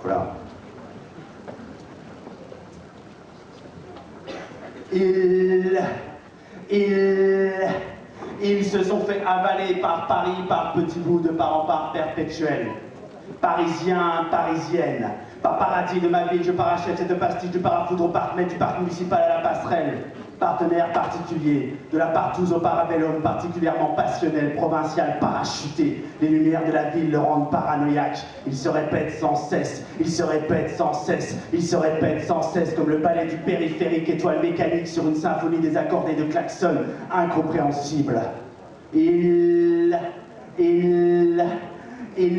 Voilà. Ils se sont fait avaler par Paris par petits bouts de part en part perpétuels. Parisiens, parisiennes, par paradis de ma ville, je parachète cette pastiche du parafoudre au parc-mètre du parc municipal à la passerelle. Partenaire particulier, de la partouze au parabellum, particulièrement passionnel, provincial, parachuté. Les lumières de la ville le rendent paranoïaque. Il se répète sans cesse, il se répète sans cesse, il se répète sans cesse, comme le ballet du périphérique, étoile mécanique sur une symphonie désaccordée de klaxons, incompréhensible. Ils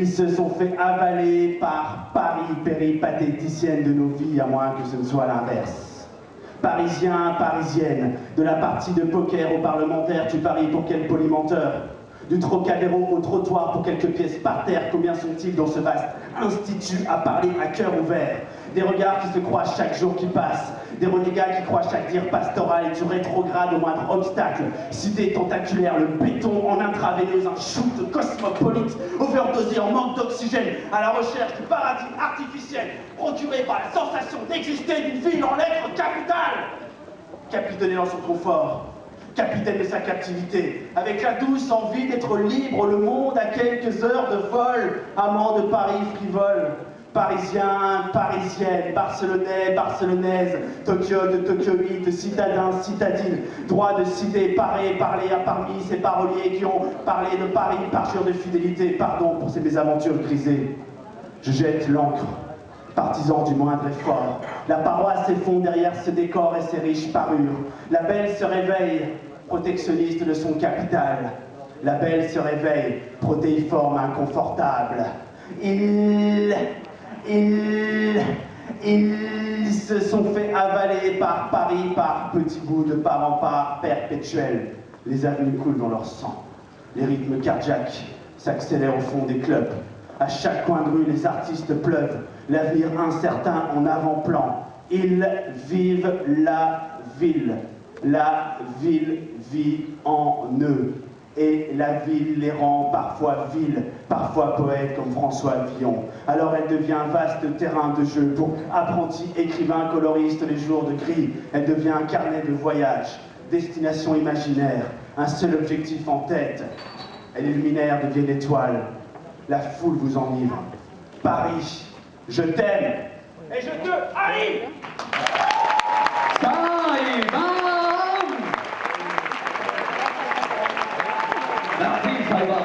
se sont fait avaler par Paris, péripatéticienne de nos vies, à moins que ce ne soit l'inverse. Parisiens, parisiennes, de la partie de poker au parlementaire, tu paries pour quel polymenteur? Du Trocadéro au trottoir pour quelques pièces par terre, combien sont-ils dans ce vaste institut à parler à cœur ouvert? Des regards qui se croisent chaque jour qui passe, des renégats qui croient chaque dire pastoral et du rétrograde au moindre obstacle. Cité tentaculaire, le béton en intraveineuse, un shoot cosmopolite, overdosé en manque d'oxygène, à la recherche du paradis artificiel, procuré par la sensation d'exister d'une ville en lettres capitales. Capitonné dans son confort, capitaine de sa captivité, avec la douce envie d'être libre, le monde à quelques heures de vol, amant de Paris frivole. Parisiens, parisiennes, barcelonais, barcelonaises, Tokyo de Tokyoïtes, citadins, citadines, droit de citer, parler à parmi ces paroliers qui ont parlé de Paris, parjure de fidélité, pardon pour ces mésaventures grisées. Je jette l'encre, partisan du moindre effort. La paroisse s'effondre derrière ce décor et ses riches parures. La belle se réveille, protectionniste de son capital. La belle se réveille, protéiforme, inconfortable. Ils se sont fait avaler par Paris par petits bouts de part en part perpétuels. Les avenues coulent dans leur sang. Les rythmes cardiaques s'accélèrent au fond des clubs. À chaque coin de rue, les artistes pleuvent. L'avenir incertain en avant-plan. Ils vivent la ville. La ville vit en eux. Et la ville les rend parfois villes, parfois poètes comme François Villon. Alors elle devient un vaste terrain de jeu pour apprentis, écrivains, coloristes les jours de gris. Elle devient un carnet de voyage, destination imaginaire, un seul objectif en tête. Et les luminaires deviennent étoiles. La foule vous enivre. Paris, je t'aime et je te haïs. Merci, Saïba.